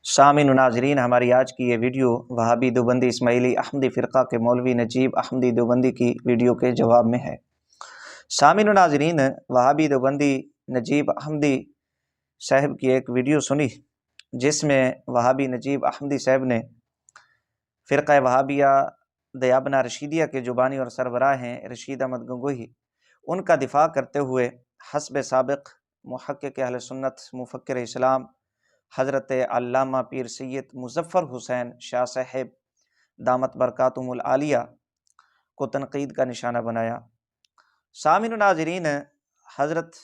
سامعین و ناظرین، ہماری آج کی یہ ویڈیو وہابی دیوبندی اسماعیلی احمدی فرقہ کے مولوی نجیب احمدی دیوبندی کی ویڈیو کے جواب میں ہے۔ سامعین و ناظرین، وہابی دیوبندی نجیب احمدی صاحب کی ایک ویڈیو سنی جس میں وہابی نجیب احمدی صاحب نے فرقہ وہابیہ دیابنا رشیدیہ کے جو بانی اور سربراہ ہیں رشید احمد گنگوہی، ان کا دفاع کرتے ہوئے حسب سابق محقق اہل سنت مفکر اسلام حضرت علامہ پیر سید مظفر حسین شاہ صاحب دامت برکاتہم العالیہ کو تنقید کا نشانہ بنایا۔ سامعین و ناظرین، حضرت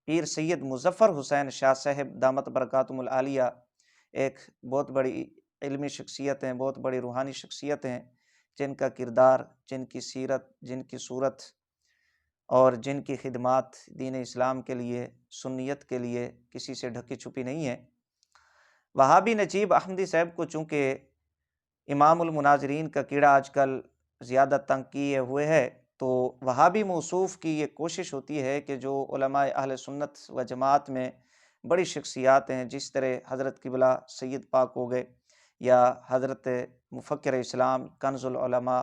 پیر سید مظفر حسین شاہ صاحب دامت برکاتہم العالیہ ایک بہت بڑی علمی شخصیت ہیں، بہت بڑی روحانی شخصیت ہیں، جن کا کردار، جن کی سیرت، جن کی صورت اور جن کی خدمات دین اسلام کے لیے، سنیت کے لیے کسی سے ڈھکی چھپی نہیں ہے۔ وہابی نجیب احمدی صاحب کو چونکہ امام المناظرین کا کیڑا آج کل زیادہ تنگ کیے ہوئے ہے، تو وہابی موصوف کی یہ کوشش ہوتی ہے کہ جو علماء اہل سنت و جماعت میں بڑی شخصیات ہیں، جس طرح حضرت قبلہ سید پاک ہو گئے، یا حضرت مفکر اسلام کنز العلماء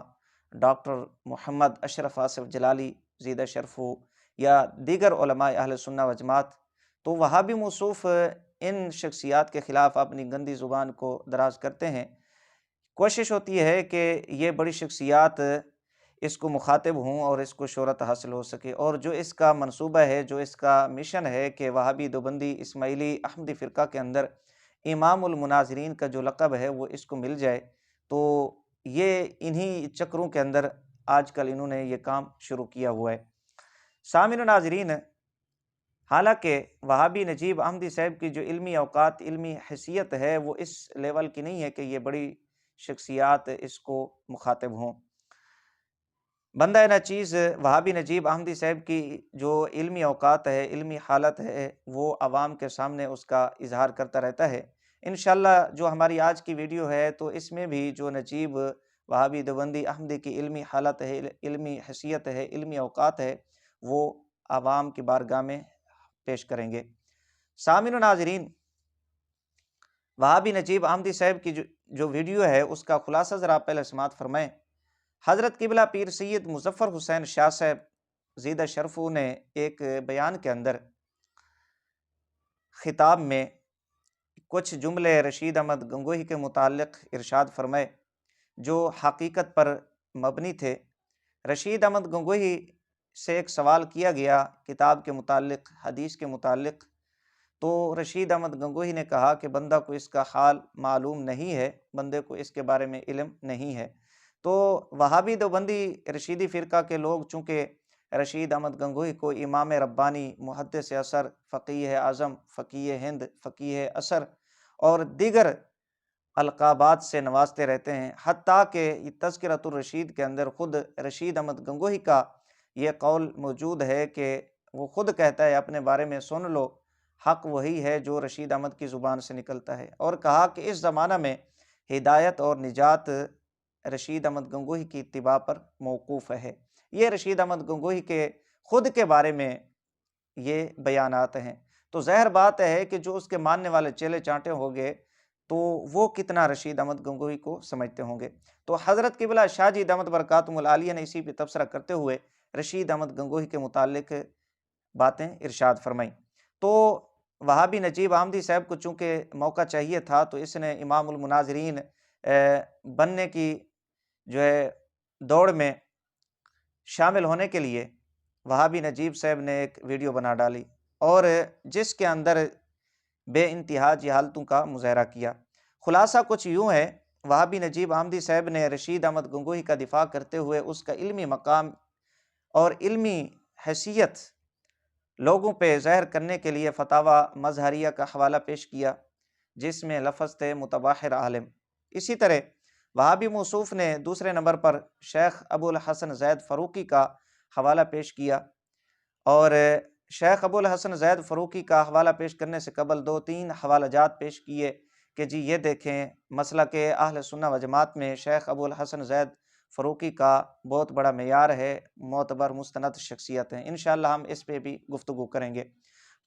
ڈاکٹر محمد اشرف آصف جلالی زیدہ شرف ہو، یا دیگر علماء اہل سنہ و جماعت، تو وہابی موصوف ان شخصیات کے خلاف اپنی گندی زبان کو دراز کرتے ہیں۔ کوشش ہوتی ہے کہ یہ بڑی شخصیات اس کو مخاطب ہوں اور اس کو شہرت حاصل ہو سکے، اور جو اس کا منصوبہ ہے، جو اس کا مشن ہے کہ وہابی دیوبندی اسماعیلی احمدی فرقہ کے اندر امام المناظرین کا جو لقب ہے وہ اس کو مل جائے، تو یہ انہی چکروں کے اندر آج کل انہوں نے یہ کام شروع کیا ہوا ہے۔ سامعین و ناظرین، حالانکہ وہابی نجیب احمدی صاحب کی جو علمی اوقات، علمی حیثیت ہے، وہ اس لیول کی نہیں ہے کہ یہ بڑی شخصیات اس کو مخاطب ہوں۔ بندہ ناچیز وہابی نجیب احمدی صاحب کی جو علمی اوقات ہے، علمی حالت ہے، وہ عوام کے سامنے اس کا اظہار کرتا رہتا ہے۔ انشاءاللہ جو ہماری آج کی ویڈیو ہے تو اس میں بھی جو نجیب وہابی دیوبندی احمدی کی علمی حالت ہے، علمی حیثیت ہے، علمی اوقات ہے، وہ عوام کی بارگاہ میں پیش کریں گے۔ سامعین و ناظرین، وہابی نجیب احمدی صاحب کی جو ویڈیو ہے اس کا خلاصہ ذرا آپ پہلے سماعت فرمائیں۔ حضرت قبلہ پیر سید مظفر حسین شاہ صاحب زیدہ شرفو نے ایک بیان کے اندر خطاب میں کچھ جملے رشید احمد گنگوہی کے متعلق ارشاد فرمائے جو حقیقت پر مبنی تھے۔ رشید احمد گنگوہی سے ایک سوال کیا گیا کتاب کے متعلق، حدیث کے متعلق، تو رشید احمد گنگوہی نے کہا کہ بندہ کو اس کا حال معلوم نہیں ہے، بندے کو اس کے بارے میں علم نہیں ہے۔ تو وہابی دیوبندی رشیدی فرقہ کے لوگ چونکہ رشید احمد گنگوہی کو امام ربانی، محدث اثر، فقیہ اعظم، فقیہ ہند، فقیہ اثر اور دیگر القابات سے نوازتے رہتے ہیں، حتیٰ کہ تذکرۃ الرشید کے اندر خود رشید احمد گنگوہی کا یہ قول موجود ہے کہ وہ خود کہتا ہے اپنے بارے میں، سن لو حق وہی ہے جو رشید احمد کی زبان سے نکلتا ہے، اور کہا کہ اس زمانہ میں ہدایت اور نجات رشید احمد گنگوہی کی اتباع پر موقوف ہے۔ یہ رشید احمد گنگوہی کے خود کے بارے میں یہ بیانات ہیں، تو ظاہر بات ہے کہ جو اس کے ماننے والے چیلے چانٹے ہو گئے تو وہ کتنا رشید احمد گنگوہی کو سمجھتے ہوں گے۔ تو حضرت قبلہ شاہ جی دامت برکاتہم العالیہ نے اسی پہ تبصرہ کرتے ہوئے رشید احمد گنگوہی کے متعلق باتیں ارشاد فرمائیں۔ تو وہابی نجیب احمدی صاحب کو چونکہ موقع چاہیے تھا تو اس نے امام المناظرین بننے کی جو ہے دوڑ میں شامل ہونے کے لیے وہابی نجیب صاحب نے ایک ویڈیو بنا ڈالی، اور جس کے اندر بے انتہا جہالتوں کا مظاہرہ کیا۔ خلاصہ کچھ یوں ہے، وہابی نجیب احمدی صاحب نے رشید احمد گنگوہی کا دفاع کرتے ہوئے اس کا علمی مقام اور علمی حیثیت لوگوں پہ ظاہر کرنے کے لیے فتاوی مظہریہ کا حوالہ پیش کیا، جس میں لفظ تھے متبحر عالم۔ اسی طرح وہابی موصوف نے دوسرے نمبر پر شیخ ابو الحسن زید فاروقی کا حوالہ پیش کیا، اور شیخ ابو الحسن زید فاروقی کا حوالہ پیش کرنے سے قبل 2-3 حوالہ جات پیش کیے کہ جی یہ دیکھیں مسئلہ کہ اہل سنہ و جماعت میں شیخ ابو الحسن زید فاروقی کا بہت بڑا معیار ہے، معتبر مستند شخصیت ہیں۔ انشاءاللہ ہم اس پہ بھی گفتگو کریں گے۔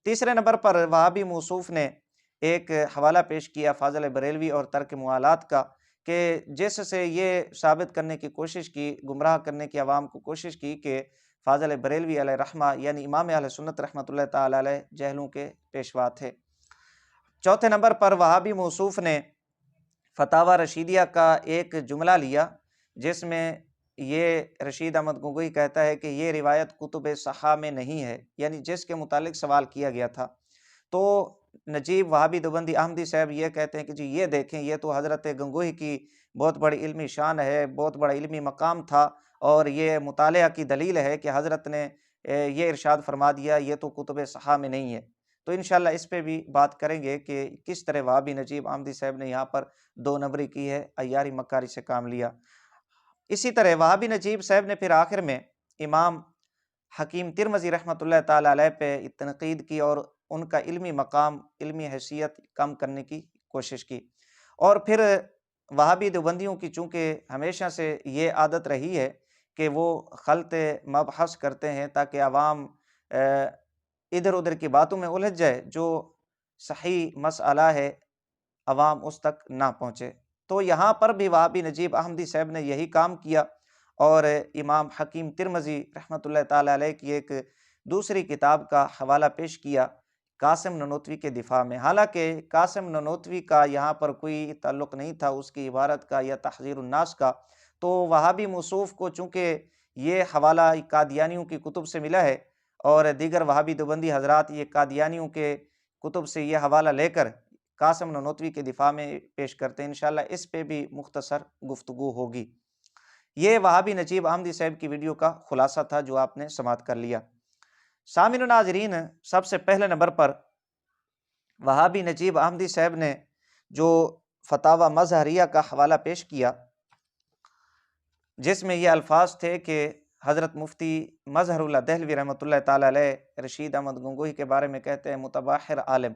تیسرے نمبر پر وہابی موصوف نے ایک حوالہ پیش کیا فاضل بریلوی اور ترک موالات کا، کہ جس سے یہ ثابت کرنے کی کوشش کی، گمراہ کرنے کی عوام کو کوشش کی کہ فاضل بریلوی علیہ رحمہ یعنی امام اہل سنت رحمۃ اللہ تعالی علیہ جہلوں کے پیشوا تھے۔ چوتھے نمبر پر وہابی موصوف نے فتاوی رشیدیہ کا ایک جملہ لیا، جس میں یہ رشید احمد گنگوہی کہتا ہے کہ یہ روایت کتب صحاح میں نہیں ہے، یعنی جس کے متعلق سوال کیا گیا تھا۔ تو نجیب وہابی دیوبندی احمدی صاحب یہ کہتے ہیں کہ جی یہ دیکھیں، یہ تو حضرت گنگوہی کی بہت بڑی علمی شان ہے، بہت بڑا علمی مقام تھا، اور یہ مطالعہ کی دلیل ہے کہ حضرت نے یہ ارشاد فرما دیا، یہ تو کتب صحاح میں نہیں ہے۔ تو انشاءاللہ اس پہ بھی بات کریں گے کہ کس طرح وہابی نجیب احمدی صاحب نے یہاں پر دو نمبری کی ہے، عیاری مکاری سے کام لیا۔ اسی طرح وہابی نجیب صاحب نے پھر آخر میں امام حکیم ترمذی رحمۃ اللہ تعالی علیہ پہ تنقید کی اور ان کا علمی مقام، علمی حیثیت کم کرنے کی کوشش کی۔ اور پھر وہابی دیوبندیوں کی چونکہ ہمیشہ سے یہ عادت رہی ہے کہ وہ خلط مبحث کرتے ہیں تاکہ عوام ادھر ادھر کی باتوں میں الجھ جائے، جو صحیح مسئلہ ہے عوام اس تک نہ پہنچے۔ تو یہاں پر بھی وہابی نجیب احمدی صاحب نے یہی کام کیا، اور امام حکیم ترمذی رحمۃ اللہ تعالی علیہ کی ایک دوسری کتاب کا حوالہ پیش کیا قاسم ننوتوی کے دفاع میں، حالانکہ قاسم ننوتوی کا یہاں پر کوئی تعلق نہیں تھا اس کی عبارت کا یا تحذیر الناس کا۔ تو وہابی موصوف کو چونکہ یہ حوالہ قادیانیوں کی کتب سے ملا ہے، اور دیگر وہابی دیوبندی حضرات یہ قادیانیوں کے کتب سے یہ حوالہ لے کر قاسم ننوتوی کے دفاع میں پیش کرتے ہیں، انشاءاللہ اس پہ بھی مختصر گفتگو ہوگی۔ یہ وہابی نجیب احمدی صاحب کی ویڈیو کا خلاصہ تھا جو آپ نے سماعت کر لیا۔ سامعین و ناظرین، سب سے پہلے نمبر پر وہابی نجیب احمدی صاحب نے جو فتاوی مظہریہ کا حوالہ پیش کیا، جس میں یہ الفاظ تھے کہ حضرت مفتی مظہر اللہ دہلوی رحمۃ اللہ تعالی علیہ رشید احمد گنگوہی کے بارے میں کہتے ہیں متباحر عالم۔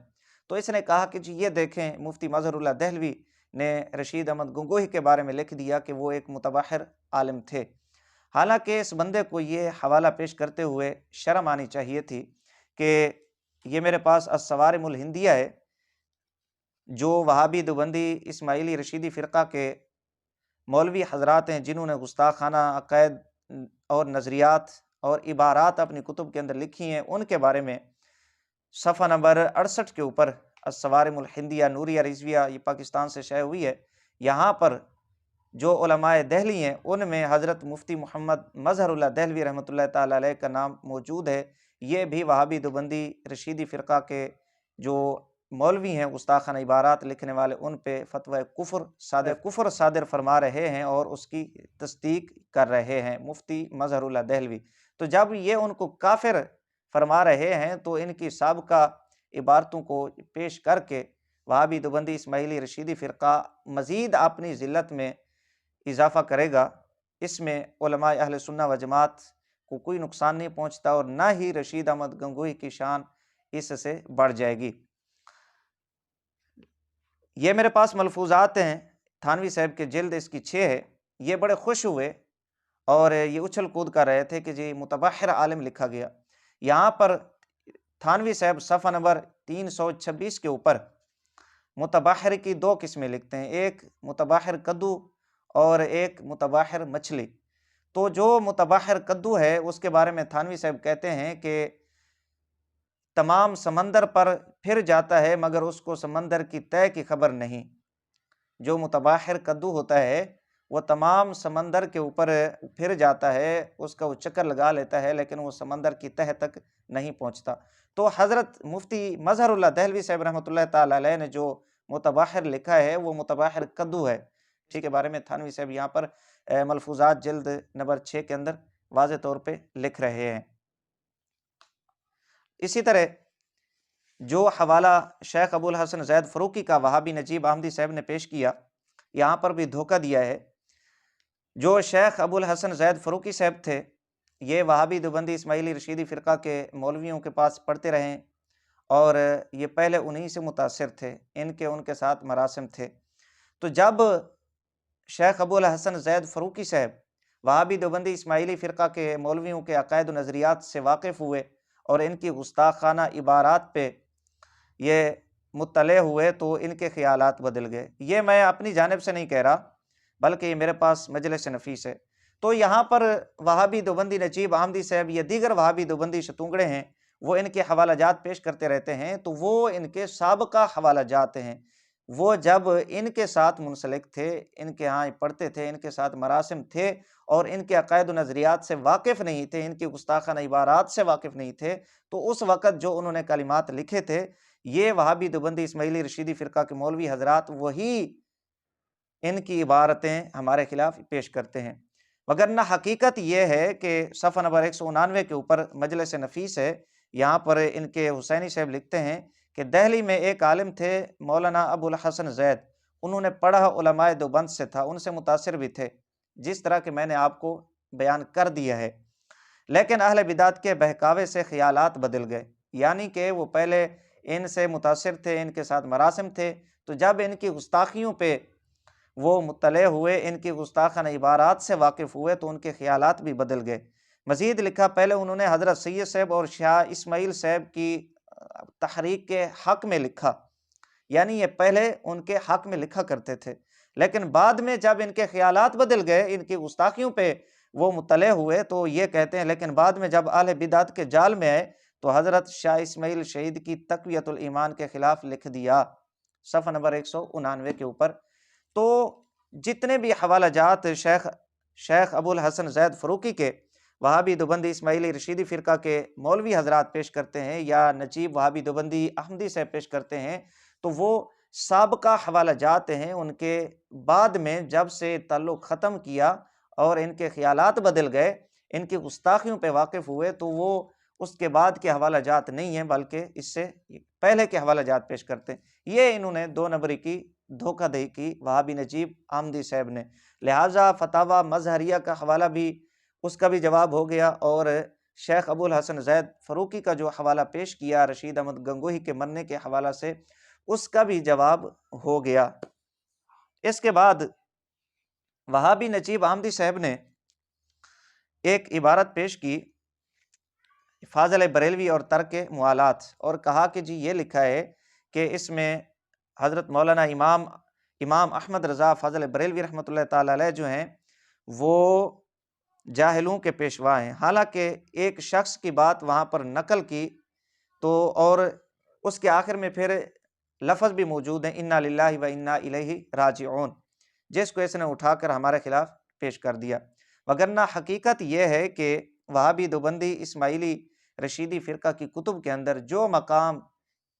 تو اس نے کہا کہ جی یہ دیکھیں، مفتی مظہر اللہ دہلوی نے رشید احمد گنگوہی کے بارے میں لکھ دیا کہ وہ ایک متباحر عالم تھے۔ حالانکہ اس بندے کو یہ حوالہ پیش کرتے ہوئے شرم آنی چاہیے تھی کہ یہ میرے پاس الصوارم الہندیہ ہے، جو وہابی دیوبندی اسماعیلی رشیدی فرقہ کے مولوی حضرات ہیں جنہوں نے گستاخانہ عقائد اور نظریات اور عبارات اپنی کتب کے اندر لکھی ہیں، ان کے بارے میں صفحہ نمبر 68 کے اوپر الصوارم الہندیہ نوریہ رضویہ، یہ پاکستان سے شائع ہوئی ہے، یہاں پر جو علماء دہلی ہیں ان میں حضرت مفتی محمد مظہر اللہ دہلوی رحمۃ اللہ تعالی علیہ کا نام موجود ہے۔ یہ بھی وہابی دیوبندی رشیدی فرقہ کے جو مولوی ہیں گستاخانہ عبارات لکھنے والے، ان پہ فتوی کفر صادر فرما رہے ہیں اور اس کی تصدیق کر رہے ہیں مفتی مظہر اللہ دہلوی۔ تو جب یہ ان کو کافر فرما رہے ہیں تو ان کی سابقہ عبارتوں کو پیش کر کے وہابی دیوبندی اسماعیلی رشیدی فرقہ مزید اپنی ذلت میں اضافہ کرے گا۔ اس میں علماء اہل سنہ و جماعت کو کوئی نقصان نہیں پہنچتا، اور نہ ہی رشید احمد گنگوہی کی شان اس سے بڑھ جائے گی۔ یہ میرے پاس ملفوظات ہیں تھانوی صاحب کے، جلد اس کی 6 ہے۔ یہ بڑے خوش ہوئے اور یہ اچھل کود کر رہے تھے کہ جی متبحر عالم لکھا گیا۔ یہاں پر تھانوی صاحب صفحہ نمبر 326 کے اوپر متبحر کی 2 قسمیں لکھتے ہیں، ایک متبحر کدو اور ایک متبحر مچھلی۔ تو جو متبحر کدو ہے اس کے بارے میں تھانوی صاحب کہتے ہیں کہ تمام سمندر پر پھر جاتا ہے مگر اس کو سمندر کی تہہ کی خبر نہیں۔ جو متبحر کدو ہوتا ہے وہ تمام سمندر کے اوپر پھر جاتا ہے، اس کا وہ چکر لگا لیتا ہے، لیکن وہ سمندر کی تہہ تک نہیں پہنچتا۔ تو حضرت مفتی مظہر اللہ دہلوی صاحب رحمۃ اللہ تعالی علیہ نے جو متبحر لکھا ہے وہ متبحر کدو ہے، ٹھیک ہے، بارے میں تھانوی صاحب یہاں پر ملفوظات جلد نمبر 6 کے اندر واضح طور پہ لکھ رہے ہیں۔ اسی طرح جو حوالہ شیخ ابو الحسن زید فروقی کا وہابی نجیب احمدی صاحب نے پیش کیا، یہاں پر بھی دھوکہ دیا ہے۔ جو شیخ ابو الحسن زید فروقی صاحب تھے، یہ وہابی دیوبندی اسماعیلی رشیدی فرقہ کے مولویوں کے پاس پڑھتے رہے، اور یہ پہلے انہی سے متاثر تھے، ان کے ساتھ مراسم تھے۔ تو جب شیخ ابو الحسن زید فروقی صاحب وہابی دیوبندی اسماعیلی فرقہ کے مولویوں کے عقائد و نظریات سے واقف ہوئے اور ان کی گستاخانہ عبارات پہ یہ مطلع ہوئے تو ان کے خیالات بدل گئے۔ یہ میں اپنی جانب سے نہیں کہہ رہا، بلکہ یہ میرے پاس مجلس نفیس ہے۔ تو یہاں پر وہابی دیوبندی نجیب احمدی صاحب یا دیگر وہابی دیوبندی شتونگڑے ہیں، وہ ان کے حوالہ جات پیش کرتے رہتے ہیں، تو وہ ان کے سابقہ حوالہ جات ہیں۔ وہ جب ان کے ساتھ منسلک تھے، ان کے ہاں پڑھتے تھے، ان کے ساتھ مراسم تھے، اور ان کے عقائد و نظریات سے واقف نہیں تھے، ان کی گستاخانہ عبارات سے واقف نہیں تھے، تو اس وقت جو انہوں نے کلمات لکھے تھے، یہ وہابی دیوبندی اسماعیلی رشیدی فرقہ کے مولوی حضرات وہی ان کی عبارتیں ہمارے خلاف پیش کرتے ہیں۔ وگرنہ حقیقت یہ ہے کہ صفحہ نمبر 199 کے اوپر مجلس نفیس ہے، یہاں پر ان کے حسینی صاحب لکھتے ہیں کہ دہلی میں ایک عالم تھے مولانا ابو الحسن زید، انہوں نے پڑھا علماء دیوبند سے تھا، ان سے متاثر بھی تھے، جس طرح کہ میں نے آپ کو بیان کر دیا ہے، لیکن اہل بدعت کے بہکاوے سے خیالات بدل گئے، یعنی کہ وہ پہلے ان سے متاثر تھے، ان کے ساتھ مراسم تھے، تو جب ان کی گستاخیوں پہ وہ مطلع ہوئے، ان کی گستاخانہ عبارات سے واقف ہوئے، تو ان کے خیالات بھی بدل گئے۔ مزید لکھا، پہلے انہوں نے حضرت سید صاحب اور شاہ اسماعیل صاحب کی تحریک کے حق میں لکھا، یعنی یہ پہلے ان کے حق میں لکھا کرتے تھے، لیکن بعد میں جب ان کے خیالات بدل گئے، ان کی گستاخیوں پہ وہ مطلع ہوئے، تو یہ کہتے ہیں لیکن بعد میں جب اہل بدعت کے جال میں آئے تو حضرت شاہ اسماعیل شہید کی تقویت الایمان کے خلاف لکھ دیا، صفحہ نمبر 199 کے اوپر۔ تو جتنے بھی حوالہ جات شیخ ابو الحسن زید فاروقی کے وہابی دیوبندی اسماعیلی رشیدی فرقہ کے مولوی حضرات پیش کرتے ہیں، یا نجیب وہابی دیوبندی احمدی سے پیش کرتے ہیں، تو وہ سابقہ حوالہ جات ہیں، ان کے بعد میں جب سے تعلق ختم کیا اور ان کے خیالات بدل گئے، ان کی گستاخیوں پہ واقف ہوئے، تو وہ اس کے بعد کے حوالہ جات نہیں ہیں، بلکہ اس سے پہلے کے حوالہ جات پیش کرتے ہیں۔ یہ انہوں نے 2 نمبری کی دھوکہ دہی کی وہابی نجیب احمدی صاحب نے، لہٰذا فتاویٰ مظہریہ کا حوالہ بھی، اس کا بھی جواب ہو گیا، اور شیخ ابو الحسن زید فاروقی کا جو حوالہ پیش کیا رشید احمد گنگوہی کے مرنے کے حوالہ سے، اس کا بھی جواب ہو گیا۔ اس کے بعد وہابی نجیب احمدی صاحب نے ایک عبارت پیش کی، فاضل بریلوی اور ترک موالات، اور کہا کہ جی یہ لکھا ہے کہ اس میں حضرت مولانا امام احمد رضا فاضل بریلوی رحمۃ اللہ تعالی علیہ جو ہیں وہ جاہلوں کے پیشوا ہیں، حالانکہ ایک شخص کی بات وہاں پر نقل کی، تو اور اس کے آخر میں پھر لفظ بھی موجود ہیں انا للہ و انا الیہ راجعون، جس کو اس نے اٹھا کر ہمارے خلاف پیش کر دیا۔ وگرنہ حقیقت یہ ہے کہ وہابی دیوبندی اسماعیلی رشیدی فرقہ کی کتب کے اندر جو مقام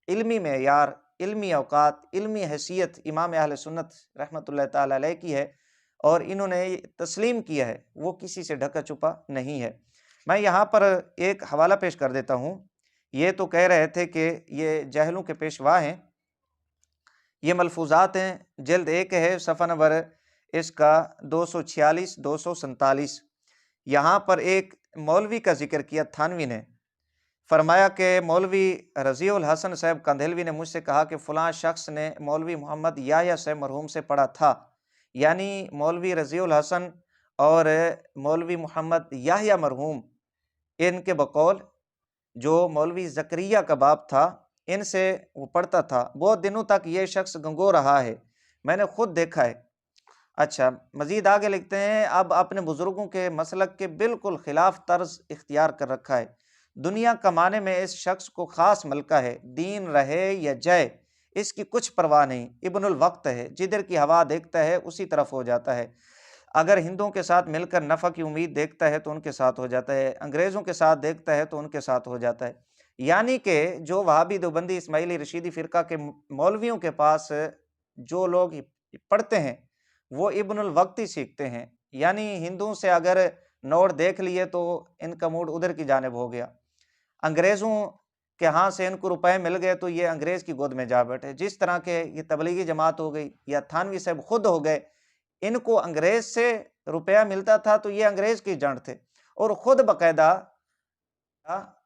علمی معیار، علمی اوقات، علمی حیثیت امام اہل سنت رحمۃ اللہ تعالی علیہ کی ہے، اور انہوں نے تسلیم کیا ہے، وہ کسی سے ڈھکا چھپا نہیں ہے۔ میں یہاں پر ایک حوالہ پیش کر دیتا ہوں، یہ تو کہہ رہے تھے کہ یہ جاہلوں کے پیشوا ہیں، یہ ملفوظات ہیں، جلد 1 ہے، صفحہ نمبر اس کا 246 247۔ یہاں پر ایک مولوی کا ذکر کیا تھانوی نے، فرمایا کہ مولوی رضی الحسن صاحب کندھلوی نے مجھ سے کہا کہ فلاں شخص نے مولوی محمد یحییٰ صاحب مرحوم سے پڑھا تھا، یعنی مولوی رضی الحسن اور مولوی محمد یحییٰ مرحوم، ان کے بقول جو مولوی زکریا کا باپ تھا، ان سے وہ پڑھتا تھا، بہت دنوں تک یہ شخص گنگو رہا ہے، میں نے خود دیکھا ہے۔ اچھا، مزید آگے لکھتے ہیں، اب اپنے بزرگوں کے مسلک کے بالکل خلاف طرز اختیار کر رکھا ہے، دنیا کمانے میں اس شخص کو خاص ملکہ ہے، دین رہے یا جائے اس کی کچھ پرواہ نہیں، ابن الوقت ہے، جدھر کی ہوا دیکھتا ہے اسی طرف ہو جاتا ہے، اگر ہندوؤں کے ساتھ مل کر نفع کی امید دیکھتا ہے تو ان کے ساتھ ہو جاتا ہے، انگریزوں کے ساتھ دیکھتا ہے تو ان کے ساتھ ہو جاتا ہے۔ یعنی کہ جو وہابی دیوبندی اسماعیلی رشیدی فرقہ کے مولویوں کے پاس جو لوگ پڑھتے ہیں وہ ابن الوقت ہی سیکھتے ہیں، یعنی ہندوؤں سے اگر نوٹ دیکھ لیے تو ان کا موڈ ادھر کی جانب ہو گیا، انگریزوں کے ہاں سے ان کو روپے مل گئے تو یہ انگریز کی گود میں جا بیٹھے، جس طرح کے یہ تبلیغی جماعت ہو گئی یا تھانوی صاحب خود ہو گئے، ان کو انگریز سے روپیہ ملتا تھا تو یہ انگریز کی جنٹ تھے، اور خود باقاعدہ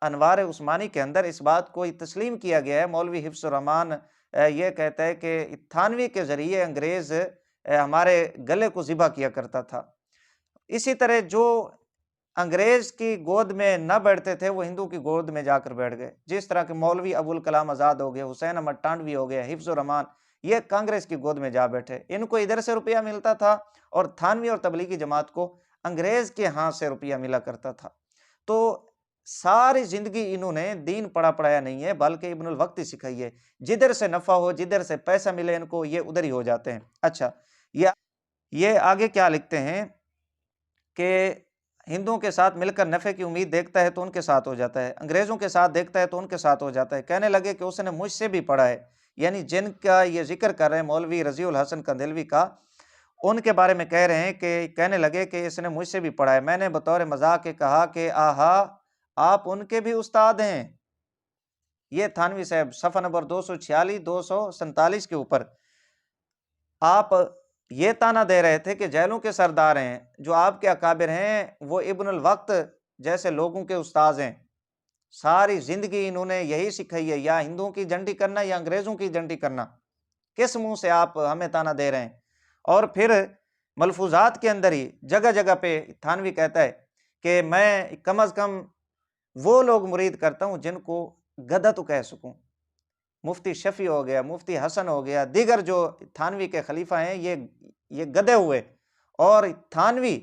انوار عثمانی کے اندر اس بات کو تسلیم کیا گیا ہے، مولوی حفظ الرحمان یہ کہتا ہے کہ تھانوی کے ذریعے انگریز ہمارے گلے کو ذبح کیا کرتا تھا۔ اسی طرح جو انگریز کی گود میں نہ بیٹھتے تھے، وہ ہندو کی گود میں جا کر بیٹھ گئے۔ جس طرح کہ مولوی ابوالکلام آزاد ہو گئے، حسین احمد ٹانڈوی ہو گیا، حفظ الرحمان، یہ کانگریس کی گود میں جا بیٹھے۔ ان کو ادھر سے روپیہ ملتا تھا اور تھانوی اور تبلیغی جماعت کو انگریز کے ہاں سے روپیہ ملا کرتا تھا۔ تو ساری زندگی انہوں نے دین پڑھایا نہیں ہے، بلکہ ابن الوقت سکھائی ہے۔ جدھر سے نفع ہو، جدھر سے پیسہ ملے ان کو، یہ ادھر ہی ہو جاتے ہیں۔ اچھا، یہ آگے کیا لکھتے ہیں کہ ہندوؤں کے ساتھ مل کر نفع کی امید دیکھتا ہے تو ان کے ساتھ ہو جاتا ہے، انگریزوں کے ساتھ دیکھتا ہے تو ان کے ساتھ ہو جاتا ہے۔ کہنے لگے کہ اس نے مجھ سے بھی پڑھا ہے، یعنی جن کا یہ ذکر کر رہے ہیں مولوی رضی الحسن کندھلوی کا، ان کے بارے میں کہہ رہے ہیں کہ کہنے لگے کہ اس نے مجھ سے بھی پڑھا ہے۔ میں نے بطور مذاق کے کہا کہ آہا، آپ ان کے بھی استاد ہیں۔ یہ تھانوی صاحب صفحہ نمبر 246 247 کے اوپر آپ یہ تانا دے رہے تھے کہ جیلوں کے سردار ہیں، جو آپ کے اکابر ہیں وہ ابن الوقت جیسے لوگوں کے استاذ ہیں۔ ساری زندگی انہوں نے یہی سکھائی ہے، یا ہندوؤں کی جنڈی کرنا یا انگریزوں کی جنڈی کرنا۔ کس منہ سے آپ ہمیں تانا دے رہے ہیں؟ اور پھر ملفوظات کے اندر ہی جگہ جگہ پہ تھانوی کہتا ہے کہ میں کم از کم وہ لوگ مرید کرتا ہوں جن کو گدھا تو کہہ سکوں۔ مفتی شفیع ہو گیا، مفتی حسن ہو گیا، دیگر جو تھانوی کے خلیفہ ہیں، یہ گدھے ہوئے، اور تھانوی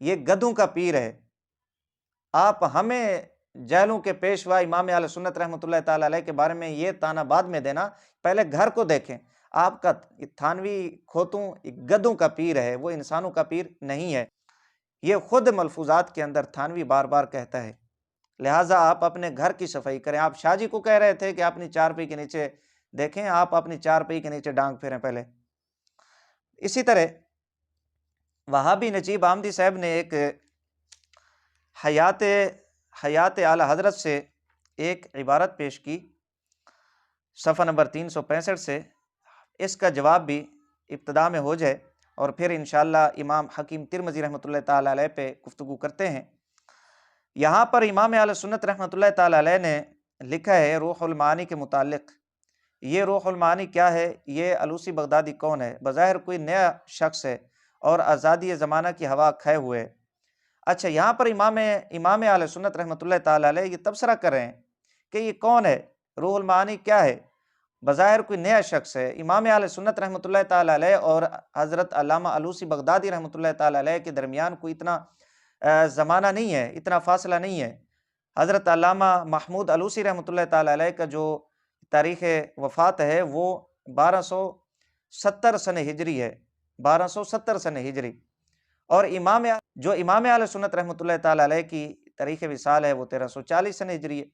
یہ گدھوں کا پیر ہے۔ آپ ہمیں جہلوں کے پیشوا امام اہل سنت رحمۃ اللہ تعالی علیہ کے بارے میں یہ تانا بعد میں دینا، پہلے گھر کو دیکھیں۔ آپ کا تھانوی کھوتوں گدھوں کا پیر ہے، وہ انسانوں کا پیر نہیں ہے۔ یہ خود ملفوظات کے اندر تھانوی بار بار کہتا ہے۔ لہٰذا آپ اپنے گھر کی صفائی کریں۔ آپ شاہ جی کو کہہ رہے تھے کہ اپنی چارپائی کے نیچے دیکھیں، آپ اپنی چارپائی کے نیچے ڈانگ پھیریں پہلے۔ اسی طرح وہابی نجیب احمدی صاحب نے ایک حیات اعلی حضرت سے ایک عبارت پیش کی، صفحہ نمبر 365 سے۔ اس کا جواب بھی ابتدا میں ہو جائے اور پھر انشاءاللہ امام حکیم ترمذی رحمۃ اللہ تعالی علیہ پہ گفتگو کرتے ہیں۔ یہاں پر امام اہل سنت رحمۃ اللہ تعالی علیہ نے لکھا ہے روح المعانی کے متعلق۔ یہ روح المعانی کیا ہے؟ یہ الوسی بغدادی کون ہے؟ بظاہر کوئی نیا شخص ہے اور آزادی زمانہ کی ہوا کھائے ہوئے ہے۔ اچھا، یہاں پر امام اہل سنت رحمۃ اللہ تعالی علیہ یہ تبصرہ کر رہے ہیں کہ یہ کون ہے، روح المعانی کیا ہے؟ بظاہر کوئی نیا شخص ہے۔ امام اہل سنت رحمۃ اللہ تعالی علیہ اور حضرت علامہ الوسی بغدادی رحمۃ اللہ تعالی علیہ کے درمیان کوئی اتنا زمانہ نہیں ہے، اتنا فاصلہ نہیں ہے۔ حضرت علامہ محمود الوسی رحمۃ اللہ تعالی علیہ کا جو تاریخ وفات ہے وہ 1270 سن ہجری ہے، 1270 سن ہجری، اور امام اہل سنت رحمۃ اللہ تعالی علیہ کی تاریخ وصال ہے وہ 1340 سن ہجری ہے۔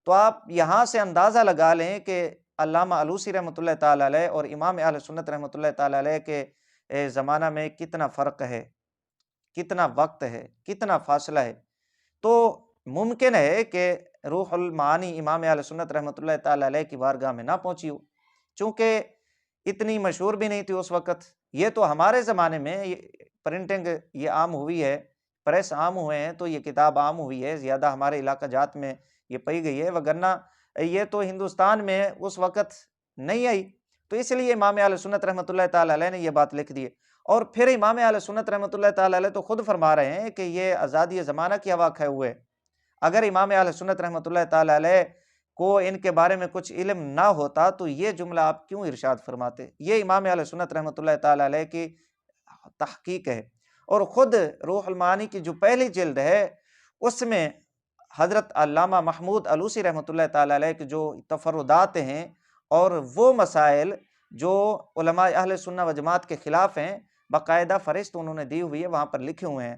تو آپ یہاں سے اندازہ لگا لیں کہ علامہ الوسی رحمۃ اللہ تعالی علیہ اور امام اہل سنت رحمۃ اللہ تعالی علیہ کے زمانہ میں کتنا فرق ہے، کتنا وقت ہے، کتنا فاصلہ ہے۔ تو ممکن ہے کہ روح المعانی امام اہل سنت رحمۃ اللہ تعالی علیہ کی بارگاہ میں نہ پہنچی ہو، چونکہ اتنی مشہور بھی نہیں تھی اس وقت۔ یہ تو ہمارے زمانے میں پرنٹنگ یہ عام ہوئی ہے، پریس عام ہوئے ہیں، تو یہ کتاب عام ہوئی ہے، زیادہ ہمارے علاقہ جات میں یہ پائی گئی ہے، وگرنہ یہ تو ہندوستان میں اس وقت نہیں آئی۔ تو اس لیے امام اہل سنت رحمۃ اللہ تعالی علیہ نے یہ بات لکھ دی ہے۔ اور پھر امام اہل سنت رحمۃ اللہ تعالی علیہ تو خود فرما رہے ہیں کہ یہ آزادی زمانہ کی ہوا کھائے ہوئے۔ اگر امام اہل سنت رحمۃ اللہ تعالی علیہ کو ان کے بارے میں کچھ علم نہ ہوتا تو یہ جملہ آپ کیوں ارشاد فرماتے؟ یہ امام اہل سنت رحمۃ اللہ تعالی علیہ کی تحقیق ہے۔ اور خود روح المعانی کی جو پہلی جلد ہے اس میں حضرت علامہ محمود الوسی رحمۃ اللہ تعالی علیہ کے جو تفردات ہیں اور وہ مسائل جو علماء اہل سنہ و جماعت کے خلاف ہیں، باقاعدہ فہرست انہوں نے دی ہوئی ہے، وہاں پر لکھے ہوئے ہیں۔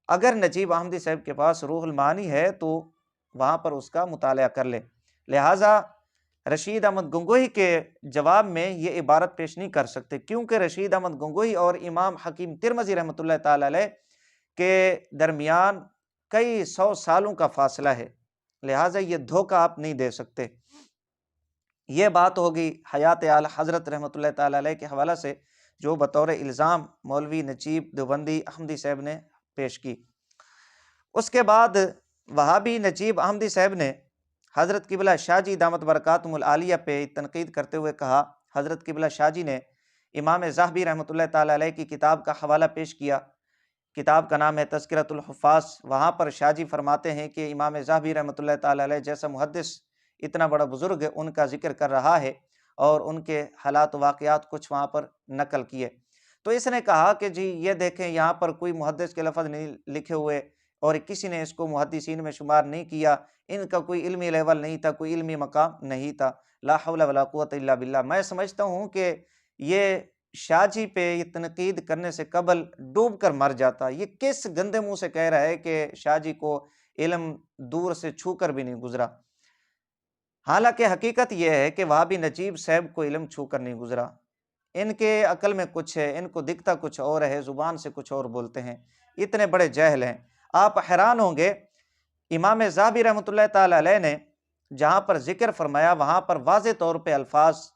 اگر نجیب احمدی صاحب کے پاس روح المعانی ہے تو وہاں پر اس کا مطالعہ کر لے۔ لہٰذا رشید احمد گنگوہی کے جواب میں یہ عبارت پیش نہیں کر سکتے، کیونکہ رشید احمد گنگوہی اور امام حکیم ترمذی رحمۃ اللہ تعالی علیہ کے درمیان کئی 100 سالوں کا فاصلہ ہے، لہٰذا یہ دھوکہ آپ نہیں دے سکتے۔ یہ بات ہوگی حیات اعلی حضرت رحمۃ اللہ تعالی علیہ کے حوالہ سے جو بطور الزام مولوی نجیب دیوبندی احمدی صاحب نے پیش کی۔ اس کے بعد وہابی نجیب احمدی صاحب نے حضرت قبلہ شاہ جی دامت برکاتہم العالیہ پہ تنقید کرتے ہوئے کہا، حضرت قبلہ شاہ جی نے امام ذہبی رحمۃ اللہ تعالی علیہ کی کتاب کا حوالہ پیش کیا کتاب کا نام ہے تذکرۃ الحفاظ۔ وہاں پر شاہ جی فرماتے ہیں کہ امام ذہبی رحمۃ اللہ تعالی علیہ جیسا محدث اتنا بڑا بزرگ ان کا ذکر کر رہا ہے اور ان کے حالات و واقعات کچھ وہاں پر نقل کیے، تو اس نے کہا کہ جی یہ دیکھیں یہاں پر کوئی محدث کے لفظ نہیں لکھے ہوئے اور کسی نے اس کو محدثین میں شمار نہیں کیا، ان کا کوئی علمی لیول نہیں تھا، کوئی علمی مقام نہیں تھا، لا حول ولا قوت الا باللہ۔ میں سمجھتا ہوں کہ یہ شاہ جی پہ یہ تنقید کرنے سے قبل ڈوب کر مر جاتا۔ یہ کس گندے منہ سے کہہ رہا ہے کہ شاہ جی کو علم دور سے چھو کر بھی نہیں گزرا؟ حالانکہ حقیقت یہ ہے کہ وہابی نجیب صاحب کو علم چھو کر نہیں گزرا، ان کے عقل میں کچھ ہے، ان کو دکھتا کچھ اور ہے، زبان سے کچھ اور بولتے ہیں، اتنے بڑے جاہل ہیں۔ آپ حیران ہوں گے، امام ذہبی رحمۃ اللہ تعالی علیہ نے جہاں پر ذکر فرمایا وہاں پر واضح طور پہ الفاظ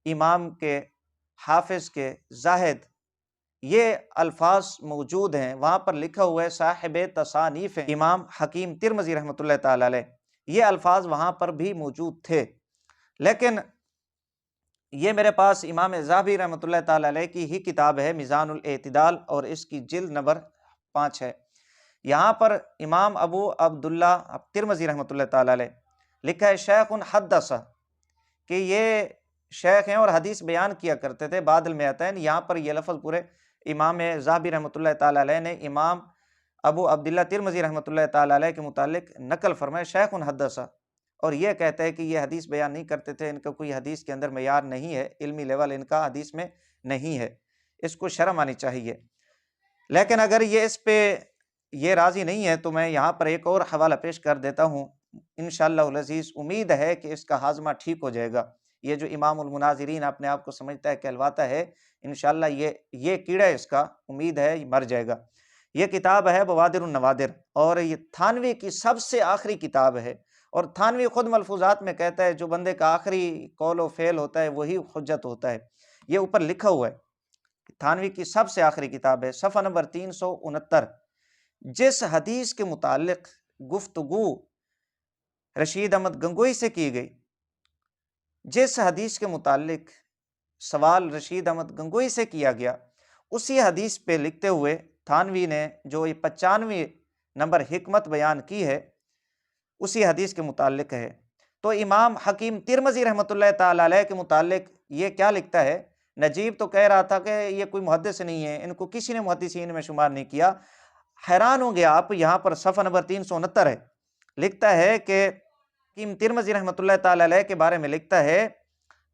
امام کے، حافظ کے، زاہد، یہ الفاظ موجود ہیں۔ وہاں پر لکھا ہوا ہے صاحب تصانیف امام حکیم ترمذی رحمۃ اللہ تعالی علیہ، یہ الفاظ وہاں پر بھی موجود تھے، لیکن یہ میرے پاس امام ذہبی رحمۃ اللہ تعالی علیہ کی ہی کتاب ہے میزان الاعتدال اور اس کی جلد نمبر 5 ہے۔ یہاں پر امام ابو عبداللہ ترمذی رحمۃ اللہ تعالی علیہ لکھا ہے شیخ حدث، کہ یہ شیخ ہیں اور حدیث بیان کیا کرتے تھے بعد المئتین۔ یہاں پر یہ لفظ پورے امام ذہبی رحمۃ اللہ تعالی علیہ نے امام ابو عبداللہ ترمذی رحمۃ اللہ تعالی علیہ کے متعلق نقل فرمائے شیخ حدث، اور یہ کہتے ہیں کہ یہ حدیث بیان نہیں کرتے تھے، ان کا کوئی حدیث کے اندر معیار نہیں ہے، علمی لیول ان کا حدیث میں نہیں ہے، اس کو شرم آنی چاہیے۔ لیکن اگر یہ اس پہ یہ راضی نہیں ہے تو میں یہاں پر ایک اور حوالہ پیش کر دیتا ہوں، انشاءاللہ العزیز امید ہے کہ اس کا ہاضمہ ٹھیک ہو جائے گا۔ یہ جو امام المناظرین اپنے آپ کو سمجھتا ہے، کہلواتا ہے، انشاءاللہ یہ کیڑا اس کا امید ہے مر جائے گا۔ یہ کتاب ہے بوادر النوادر، اور یہ تھانوی کی سب سے آخری کتاب ہے، اور تھانوی خود ملفوظات میں کہتا ہے جو بندے کا آخری قول و فعل ہوتا ہے وہی حجت ہوتا ہے، یہ اوپر لکھا ہوا ہے، تھانوی کی سب سے آخری کتاب ہے، صفحہ نمبر 369۔ جس حدیث کے متعلق گفتگو رشید احمد گنگوئی سے کی گئی، جس حدیث کے متعلق سوال رشید احمد گنگوئی سے کیا گیا، اسی حدیث پہ لکھتے ہوئے تھانوی نے جو 95 نمبر حکمت بیان کی ہے اسی حدیث کے متعلق ہے۔ تو امام حکیم ترمذی رحمۃ اللہ تعالی علیہ کے متعلق یہ کیا لکھتا ہے؟ نجیب تو کہہ رہا تھا کہ یہ کوئی محدث نہیں ہے، ان کو کسی نے محدثین میں شمار نہیں کیا۔ حیران ہوں گے آپ، یہاں پر صفحہ نمبر 369 ہے، لکھتا ہے کہ حکیم ترمذی رحمۃ اللہ تعالی علیہ کے بارے میں لکھتا ہے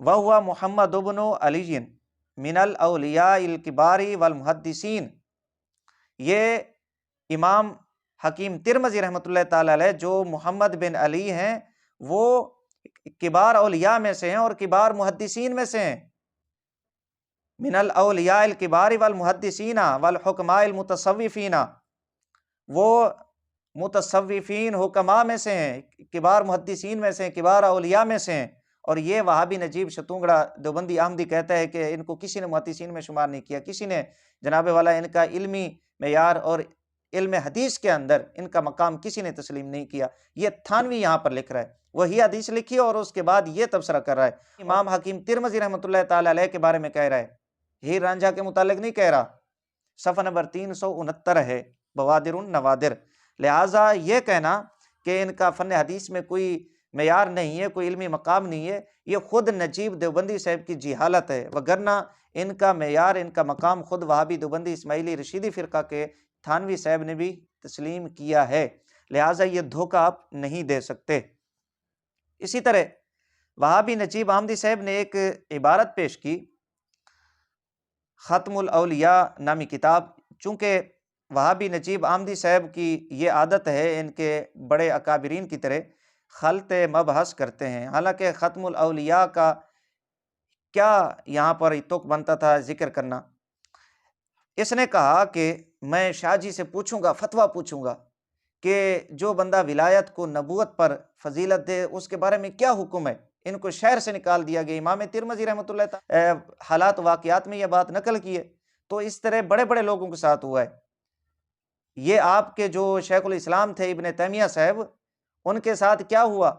وَهُوَ محمد بن علی من الاولیاء الکبار والمحدثین۔ یہ امام حکیم ترمذی رحمۃ اللہ تعالی علیہ جو محمد بن علی ہیں وہ کبار اولیاء میں سے ہیں اور کبار محدثین میں سے ہیں، من الاولیاء الکبار والمحدثین والحکماء المتصوفین، وہ متصوفین حکماء میں سے ہیں، کبار محدثین میں سے ہیں، کبار اولیاء میں سے ہیں۔ اور یہ وہابی نجیب شتونگڑا دیوبندی احمدی کہتا ہے کہ ان کو کسی نے محدثین میں شمار نہیں کیا، کسی نے جناب والا ان کا علمی معیار اور علم حدیث کے اندر ان کا مقام کسی نے تسلیم نہیں کیا۔ یہ تھانوی یہاں پر لکھ رہا ہے، وہی حدیث لکھی اور اس کے بعد یہ تبصرہ کر رہا ہے۔ امام حکیم ترمذی رحمۃ اللہ تعالی علیہ کے بارے میں کہہ رہا ہے، ہیر رانجھا کے متعلق نہیں کہہ رہا۔ صفحہ نمبر 369 ہے بوادر النوادر۔ لہٰذا یہ کہنا کہ ان کا فن حدیث میں کوئی معیار نہیں ہے، کوئی علمی مقام نہیں ہے، یہ خود نجیب دیوبندی صاحب کی جہالت ہے، وگرنہ ان کا معیار، ان کا مقام خود وہابی دیوبندی اسماعیلی رشیدی فرقہ کے تھانوی صاحب نے بھی تسلیم کیا ہے، لہٰذا یہ دھوکہ آپ نہیں دے سکتے۔ اسی طرح وہابی نجیب احمدی صاحب نے ایک عبارت پیش کی، ختم الاولیاء نامی کتاب، چونکہ وہابی نجیب احمدی صاحب کی یہ عادت ہے ان کے بڑے اکابرین کی طرح خلط مبحث کرتے ہیں، حالانکہ ختم الاولیاء کا کیا یہاں پر تک بنتا تھا ذکر کرنا۔ اس نے کہا کہ میں شاہ جی سے پوچھوں گا، فتویٰ پوچھوں گا کہ جو بندہ ولایت کو نبوت پر فضیلت دے اس کے بارے میں کیا حکم ہے۔ ان کو شہر سے نکال دیا گیا، امام ترمذی رحمۃ اللہ تعالی حالات واقعات میں یہ بات نقل کی ہے، تو اس طرح بڑے بڑے لوگوں کے ساتھ ہوا ہے۔ یہ آپ کے جو شیخ الاسلام تھے ابن تیمیہ صاحب، ان کے ساتھ کیا ہوا؟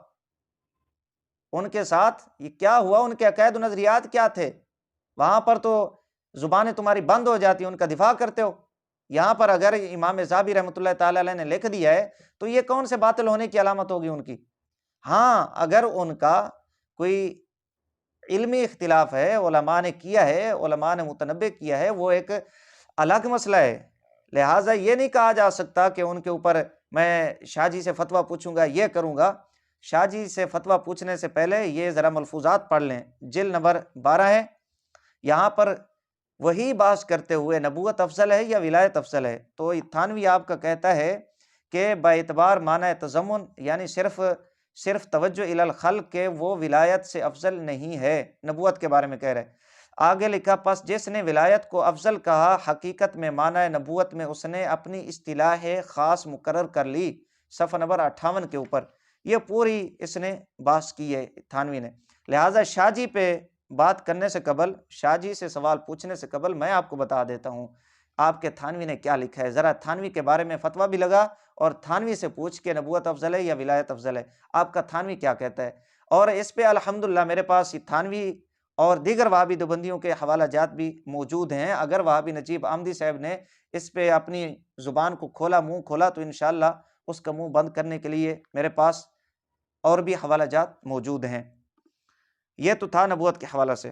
ان کے ساتھ یہ کیا ہوا؟ ان کے عقائد و نظریات کیا تھے؟ وہاں پر تو زبانیں تمہاری بند ہو جاتی ہیں، ان کا دفاع کرتے ہو۔ یہاں پر اگر امام ذہبی رحمۃ اللہ تعالی علیہ نے لکھ دیا ہے تو یہ کون سے باطل ہونے کی علامت ہوگی ان کی؟ ہاں اگر ان کا کوئی علمی اختلاف ہے، علماء نے کیا ہے، علماء نے متنبع کیا ہے، وہ ایک الگ مسئلہ ہے، لہٰذا یہ نہیں کہا جا سکتا کہ ان کے اوپر میں شاہ جی سے فتویٰ پوچھوں گا، یہ کروں گا۔ شاہ جی سے فتویٰ پوچھنے سے پہلے یہ ذرا ملفوظات پڑھ لیں، جلد نمبر 12 ہے، یہاں پر وہی بحث کرتے ہوئے نبوت افضل ہے یا ولایت افضل ہے، تو تھانوی آپ کا کہتا ہے کہ باعتبار معنی تضمن، یعنی صرف توجہ الی الخلق کے وہ ولایت سے افضل نہیں ہے، نبوت کے بارے میں کہہ رہے۔ آگے لکھا، پس جس نے ولایت کو افضل کہا، حقیقت میں معنی نبوت میں اس نے اپنی اصطلاح خاص مقرر کر لی، صفحہ نمبر 58 کے اوپر یہ پوری اس نے بحث کی ہے تھانوی نے۔ لہٰذا شاہ جی پہ بات کرنے سے قبل، شاہ جی سے سوال پوچھنے سے قبل میں آپ کو بتا دیتا ہوں آپ کے تھانوی نے کیا لکھا ہے، ذرا تھانوی کے بارے میں فتویٰ بھی لگا اور تھانوی سے پوچھ کے نبوت افضل ہے یا ولایت افضل ہے، آپ کا تھانوی کیا کہتا ہے۔ اور اس پہ الحمدللہ میرے پاس یہ تھانوی اور دیگر وہابی دیوبندیوں کے حوالہ جات بھی موجود ہیں، اگر وہابی نجیب احمدی صاحب نے اس پہ اپنی زبان کو کھولا، منہ کھولا، تو انشاءاللہ اس کا منہ بند کرنے کے لیے میرے پاس اور بھی حوالہ جات موجود ہیں۔ یہ تو تھا نبوت کے حوالہ سے۔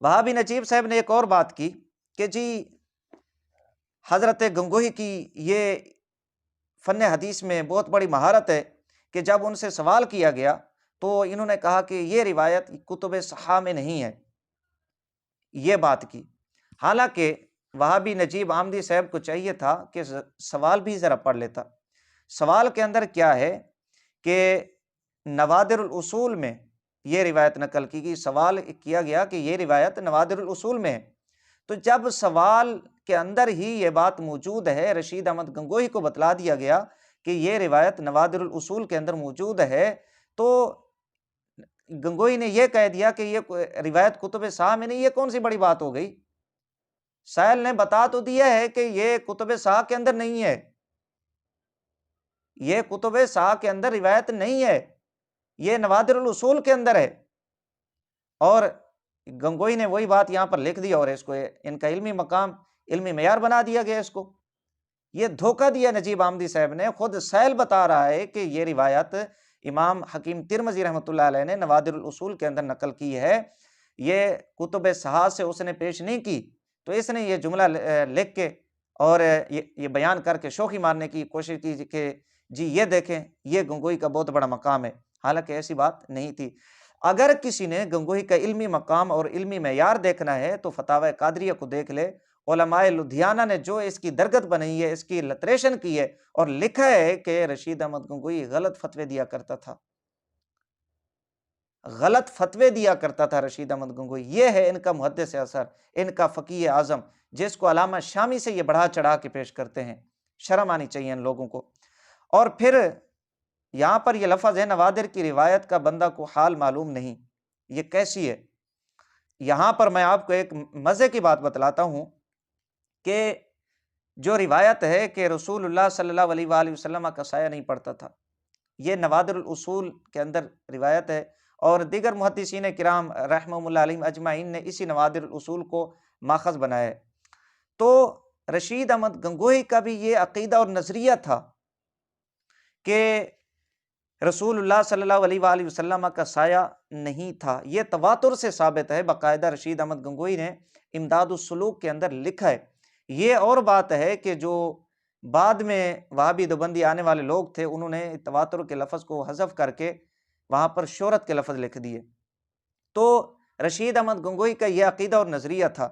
وہابی نجیب صاحب نے ایک اور بات کی کہ جی حضرت گنگوہی کی یہ فن حدیث میں بہت بڑی مہارت ہے کہ جب ان سے سوال کیا گیا تو انہوں نے کہا کہ یہ روایت کتب صحاح میں نہیں ہے، یہ بات کی۔ حالانکہ وہابی نجیب احمدی صاحب کو چاہیے تھا کہ سوال بھی ذرا پڑھ لیتا۔ سوال کے اندر کیا ہے کہ نوادر الاصول میں یہ روایت نقل کی گئی، سوال کیا گیا کہ یہ روایت نوادر الاصول میں ہے، تو جب سوال کے اندر ہی یہ بات موجود ہے، رشید احمد گنگوہی کو بتلا دیا گیا کہ یہ روایت نوادر الاصول کے اندر موجود ہے، تو گنگوہی نے یہ کہہ دیا کہ یہ روایت کتب صحاح میں نہیں، یہ کون سی بڑی بات ہو گئی؟ سائل نے بتا تو دیا ہے کہ یہ کتب صحاح کے اندر نہیں ہے، یہ کتب صحاح کے اندر روایت نہیں ہے، یہ نوادر الاصول کے اندر ہے۔ اور گنگوہی نے وہی بات یہاں پر لکھ دی اور اس کو ان کا علمی مقام، علمی معیار بنا دیا گیا۔ اس کو یہ دھوکہ دیا نجیب احمدی صاحب نے، خود سائل بتا رہا ہے کہ یہ روایت امام حکیم ترمذی رحمۃ اللہ علیہ نے نوادر الاصول کے اندر نقل کی ہے، یہ کتب صحاح سے اس نے پیش نہیں کی، تو اس نے یہ جملہ لکھ کے اور یہ بیان کر کے شوخی مارنے کی کوشش کی کہ جی یہ دیکھیں یہ گنگوہی کا بہت بڑا مقام ہے، حالانکہ ایسی بات نہیں تھی۔ اگر کسی نے گنگوہی کا علمی مقام اور علمی معیار دیکھنا ہے تو فتاوی قادریہ کو دیکھ لے، علماء لدھیانہ نے جو اس کی درگت بنائی ہے، اس کی لٹریشن کی ہے اور لکھا ہے کہ رشید احمد گنگوہی غلط فتوے دیا کرتا تھا، غلط فتوے دیا کرتا تھا رشید احمد گنگوہی۔ یہ ہے ان کا محدث اثر، ان کا فقیہ اعظم، جس کو علامہ شامی سے یہ بڑھا چڑھا کے پیش کرتے ہیں، شرم آنی چاہیے ان لوگوں کو۔ اور پھر یہاں پر یہ لفظ ہے نوادر کی روایت کا بندہ کو حال معلوم نہیں، یہ کیسی ہے؟ یہاں پر میں آپ کو ایک مزے کی بات بتلاتا ہوں کہ جو روایت ہے کہ رسول اللہ صلی اللہ علیہ وآلہ وسلم کا سایہ نہیں پڑتا تھا، یہ نوادر الاصول کے اندر روایت ہے، اور دیگر محدثین کرام رحمۃ اللہ علیہم اجمعین نے اسی نوادر الاصول کو ماخذ بنایا ہے۔ تو رشید احمد گنگوہی کا بھی یہ عقیدہ اور نظریہ تھا کہ رسول اللہ صلی اللہ علیہ وآلہ وسلم کا سایہ نہیں تھا، یہ تواتر سے ثابت ہے، باقاعدہ رشید احمد گنگوہی نے امداد السلوک کے اندر لکھا ہے۔ یہ اور بات ہے کہ جو بعد میں وہابی دیوبندی آنے والے لوگ تھے، انہوں نے تواتر کے لفظ کو حذف کر کے وہاں پر شہرت کے لفظ لکھ دیے۔ تو رشید احمد گنگوہی کا یہ عقیدہ اور نظریہ تھا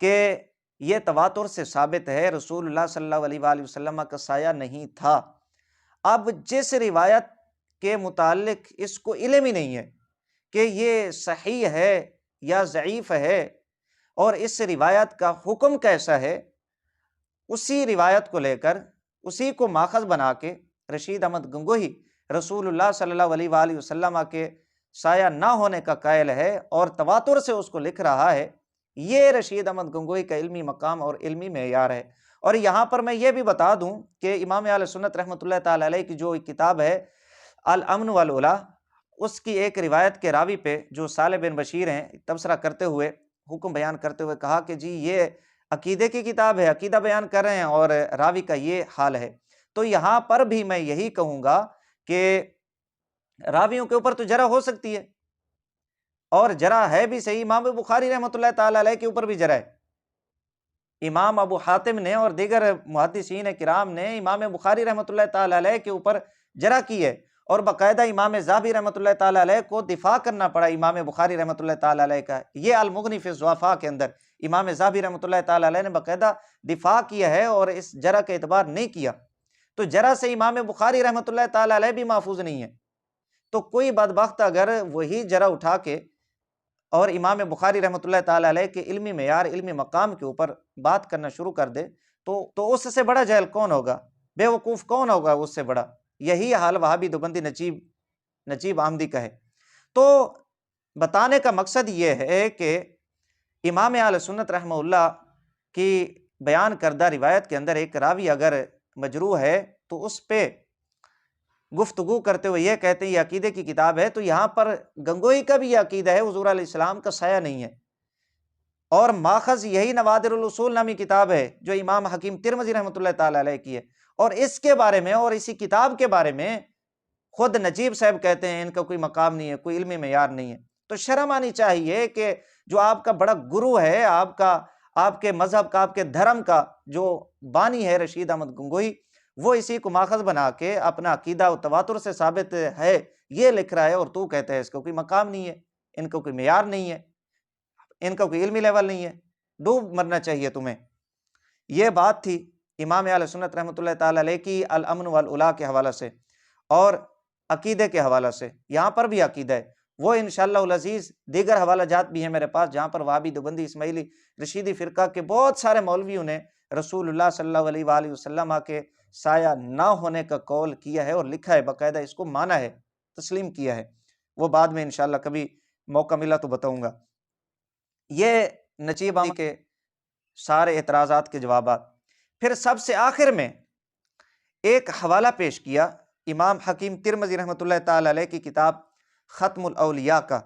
کہ یہ تواتر سے ثابت ہے، رسول اللہ صلی اللہ علیہ وآلہ وسلم کا سایہ نہیں تھا۔ اب جس روایت کے متعلق اس کو علم ہی نہیں ہے کہ یہ صحیح ہے یا ضعیف ہے اور اس روایت کا حکم کیسا ہے، اسی روایت کو لے کر، اسی کو ماخذ بنا کے رشید احمد گنگوہی رسول اللہ صلی اللہ علیہ وآلہ وسلم کے سایہ نہ ہونے کا قائل ہے اور تواتر سے اس کو لکھ رہا ہے، یہ رشید احمد گنگوہی کا علمی مقام اور علمی معیار ہے۔ اور یہاں پر میں یہ بھی بتا دوں کہ امام اہل سنت رحمۃ اللہ تعالی علیہ کی جو کتاب ہے الامن والعلا، اس کی ایک روایت کے راوی پہ جو صالح بن بشیر ہیں، تبصرہ کرتے ہوئے، حکم بیان کرتے ہوئے کہا کہ جی یہ عقیدے کی کتاب ہے، عقیدہ بیان کر رہے ہیں اور راوی کا یہ حال ہے، تو یہاں پر بھی میں یہی کہوں گا کہ راویوں کے اوپر تو جرح ہو سکتی ہے، اور جرح ہے بھی صحیح، امام بخاری رحمۃ اللہ تعالی علیہ کے اوپر بھی جرح ہے، امام ابو حاتم نے اور دیگر محدثین کرام نے امام بخاری رحمۃ اللہ تعالی علیہ کے اوپر جرح کی ہے، اور باقاعدہ امام ذہبی رحمۃ اللہ تعالی علیہ کو دفاع کرنا پڑا امام بخاری رحمۃ اللہ تعالی علیہ کا۔ یہ المغنی فی الضعفاء کے اندر امام ذہبی رحمۃ اللہ تعالی علیہ نے باقاعدہ دفاع کیا ہے اور اس جرح کا اعتبار نہیں کیا، تو جرح سے امام بخاری رحمۃ اللہ تعالی علیہ بھی محفوظ نہیں ہے۔ تو کوئی بدبخت اگر وہی جرح اٹھا کے اور امام بخاری رحمۃ اللہ تعالی علیہ کے علمی معیار، علمی مقام کے اوپر بات کرنا شروع کر دے تو اس سے بڑا جاہل کون ہوگا، بے وقوف کون ہوگا اس سے بڑا؟ یہی حال وہابی دیوبندی نجیب احمدی کا ہے۔ تو بتانے کا مقصد یہ ہے کہ امام اہل سنت رحمہ اللہ کی بیان کردہ روایت کے اندر ایک راوی اگر مجروح ہے تو اس پہ گفتگو کرتے ہوئے یہ کہتے ہیں یہ عقیدے کی کتاب ہے، تو یہاں پر گنگوئی کا بھی یہ عقیدہ ہے، حضور علیہ السلام کا سایہ نہیں ہے، اور ماخذ یہی نوادر الاصول نامی کتاب ہے جو امام حکیم ترمذی رحمۃ اللہ تعالی علیہ کی ہے، اور اس کے بارے میں اور اسی کتاب کے بارے میں خود نجیب صاحب کہتے ہیں ان کا کوئی مقام نہیں ہے، کوئی علمی معیار نہیں ہے۔ تو شرم آنی چاہیے کہ جو آپ کا بڑا گرو ہے، آپ کے مذہب کا، آپ کے دھرم کا جو بانی ہے رشید احمد گنگوئی، وہ اسی کو ماخذ بنا کے اپنا عقیدہ و تواتر سے ثابت ہے یہ لکھ رہا ہے، اور تو کہتا ہے اس کا کوئی مقام نہیں ہے، ان کا کوئی معیار نہیں ہے، ان کا کوئی علمی لیول نہیں ہے، ڈوب مرنا چاہیے تمہیں۔ یہ بات تھی امام اہل سنت رحمۃ اللہ تعالی علیہ کی الامن والعلا کے حوالہ سے، اور عقیدے کے حوالہ سے یہاں پر بھی عقیدہ ہے، وہ انشاءاللہ العزیز دیگر حوالہ جات بھی ہیں میرے پاس، جہاں پر وہابی دیوبندی اسماعیلی رشیدی فرقہ کے بہت سارے مولویوں نے رسول اللہ صلی اللہ علیہ وآلہ وسلم کے سایہ نہ ہونے کا قول کیا ہے، اور لکھا ہے باقاعدہ، اس کو مانا ہے، تسلیم کیا ہے، وہ بعد میں انشاءاللہ کبھی موقع ملا تو بتاؤں گا۔ یہ نجیب احمدی کے سارے اعتراضات کے جوابات۔ پھر سب سے آخر میں ایک حوالہ پیش کیا امام حکیم ترمذی رحمۃ اللہ تعالی علیہ کی کتاب ختم الاولیاء کا،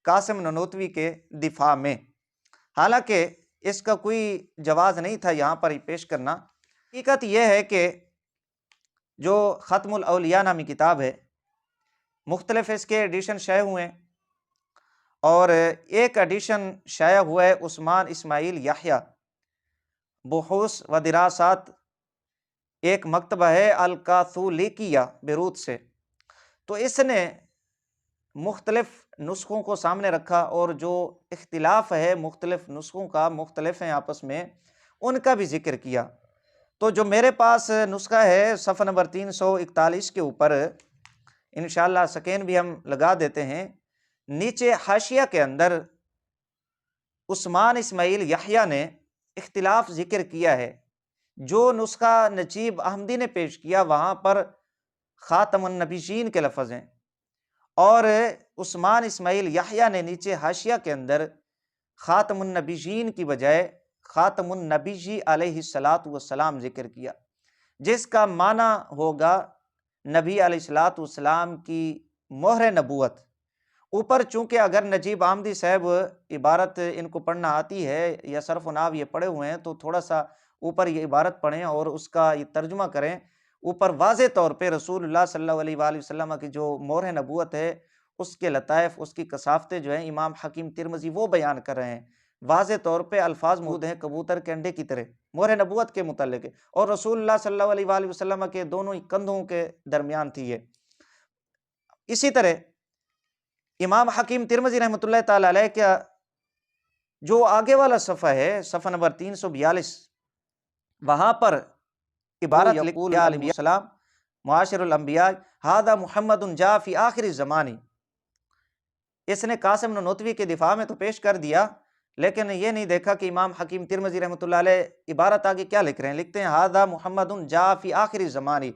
قاسم ننوتوی کے دفاع میں، حالانکہ اس کا کوئی جواز نہیں تھا یہاں پر پیش کرنا۔ حقیقت یہ ہے کہ جو ختم الاولیاء نامی کتاب ہے، مختلف اس کے ایڈیشن شائع ہوئے ہیں، اور ایک ایڈیشن شائع ہوا ہے عثمان اسماعیل یحییٰ بحوث و دراسات، ایک مکتبہ ہے الکاثولیکیہ بیروت سے، تو اس نے مختلف نسخوں کو سامنے رکھا، اور جو اختلاف ہے مختلف نسخوں کا، مختلف ہیں آپس میں، ان کا بھی ذکر کیا۔ تو جو میرے پاس نسخہ ہے صفحہ نمبر 341 کے اوپر، انشاءاللہ سکین بھی ہم لگا دیتے ہیں، نیچے حاشیہ کے اندر عثمان اسماعیل یحییٰ نے اختلاف ذکر کیا ہے۔ جو نسخہ نجیب احمدی نے پیش کیا وہاں پر خاتم النبیین کے لفظ ہیں، اور عثمان اسماعیل یحییٰ نے نیچے حاشیہ کے اندر خاتم النبیین کی بجائے خاتم النبی علیہ الصلاۃ والسلام ذکر کیا، جس کا معنی ہوگا نبی علیہ الصلاۃ والسلام کی مہر نبوت۔ اوپر چونکہ اگر نجیب احمدی صاحب عبارت ان کو پڑھنا آتی ہے یا صرف و نحو یہ پڑھے ہوئے ہیں، تو تھوڑا سا اوپر یہ عبارت پڑھیں اور اس کا یہ ترجمہ کریں۔ اوپر واضح طور پہ رسول اللہ صلی اللہ علیہ وآلہ وسلم کی جو مہر نبوت ہے، اس کے لطائف، اس کی کثافتیں جو ہیں امام حکیم ترمذی وہ بیان کر رہے ہیں، واضح طور پہ الفاظ موجود ہیں کبوتر کے انڈے کی طرح مہر نبوت کے متعلق، اور رسول اللہ صلی اللہ علیہ وآلہ وسلم کے دونوں ہی کندھوں کے درمیان تھی یہ۔ اسی طرح امام حکیم ترمذی رحمۃ اللہ تعالی علیہ کا جو آگے والا صفحہ ہے، صفحہ نمبر 342، وہاں پر عبارت یقول علیہ السلام معاشر الانبیاء ھذا محمد جاء فی آخر الزمان، اس نے قاسم ننوتوی کے دفاع میں تو پیش کر دیا، لیکن یہ نہیں دیکھا کہ امام حکیم ترمذی رحمۃ اللہ علیہ عبارت آگے کیا لکھ رہے ہیں۔ لکھتے ہیں ھذا محمد جاء فی آخر الزمان۔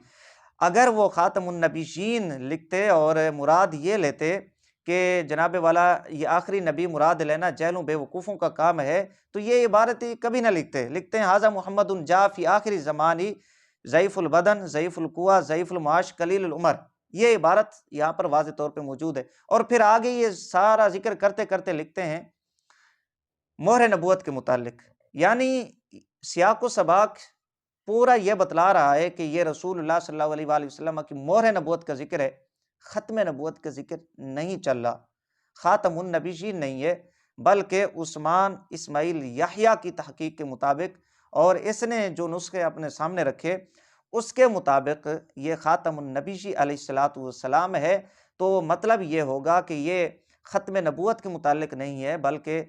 اگر وہ خاتم النبیین لکھتے اور مراد یہ لیتے کہ جناب والا یہ آخری نبی مراد لینا جہلوں بے وقوفوں کا کام ہے، تو یہ عبارت کبھی نہ لکھتے۔ لکھتے ہیں ھذا محمد جاء فی آخر الزمان ضعیف البدن، ضعیف القوہ، ضعیف المعاش، قلیل العمر، یہ عبارت یہاں پر واضح طور پہ موجود ہے، اور پھر آگے یہ سارا ذکر کرتے کرتے لکھتے ہیں مہر نبوت کے متعلق۔ یعنی سیاق و سباق پورا یہ بتلا رہا ہے کہ یہ رسول اللہ صلی اللہ علیہ وآلہ وسلم کی مہر نبوت کا ذکر ہے، ختم نبوت کا ذکر نہیں چل رہا، خاتم النبیین نہیں ہے، بلکہ عثمان اسماعیل یحییٰ کی تحقیق کے مطابق اور اس نے جو نسخے اپنے سامنے رکھے اس کے مطابق یہ خاتم النبی علیہ السلام ہے۔ تو مطلب یہ ہوگا کہ یہ ختم نبوت کے متعلق نہیں ہے بلکہ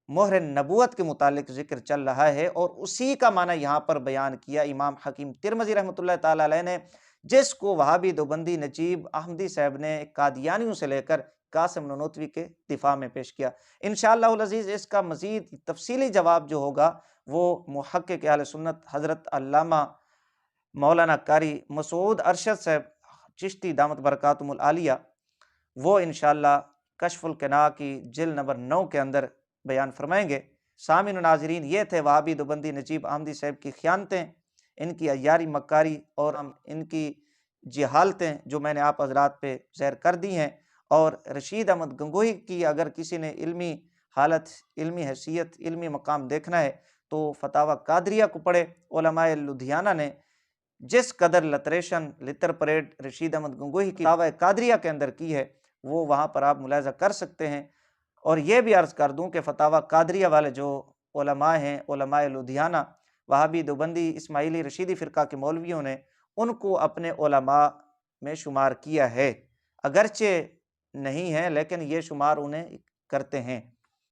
مہر نبوت کے متعلق ذکر چل رہا ہے، اور اسی کا معنی یہاں پر بیان کیا امام حکیم ترمذی رحمۃ اللہ تعالی علیہ نے، جس کو وہابی دیوبندی نجیب احمدی صاحب نے قادیانیوں سے لے کر قاسم نانوتوی کے دفاع میں پیش کیا۔ انشاءاللہ العزیز اس کا مزید تفصیلی جواب جو ہوگا وہ محقق اہل سنت حضرت علامہ مولانا قاری مسعود ارشد صاحب چشتی دامت برکاتہم العالیہ وہ انشاءاللہ کشف القناع کی جلد نمبر 9 کے اندر بیان فرمائیں گے۔ سامعین و ناظرین، یہ تھے وہابی دیوبندی نجیب احمدی صاحب کی خیانتیں، ان کی عیاری مکاری اور ان کی جہالتیں جو میں نے آپ حضرات پہ ظاہر کر دی ہیں۔ اور رشید احمد گنگوہی کی اگر کسی نے علمی حالت، علمی حیثیت، علمی مقام دیکھنا ہے تو فتاوی قادریہ کو پڑھے۔ علماء لدھیانہ نے جس قدر لتریشن لتر پریڈ رشید احمد گنگوہی کی فتاوی قادریہ کے اندر کی ہے وہ وہاں پر آپ ملاحظہ کر سکتے ہیں۔ اور یہ بھی عرض کر دوں کہ فتاوی قادریہ والے جو علماء ہیں، علماء لدھیانہ، وہابی دیوبندی اسماعیلی رشیدی فرقہ کے مولویوں نے ان کو اپنے علماء میں شمار کیا ہے، اگرچہ نہیں ہے لیکن یہ شمار انہیں کرتے ہیں۔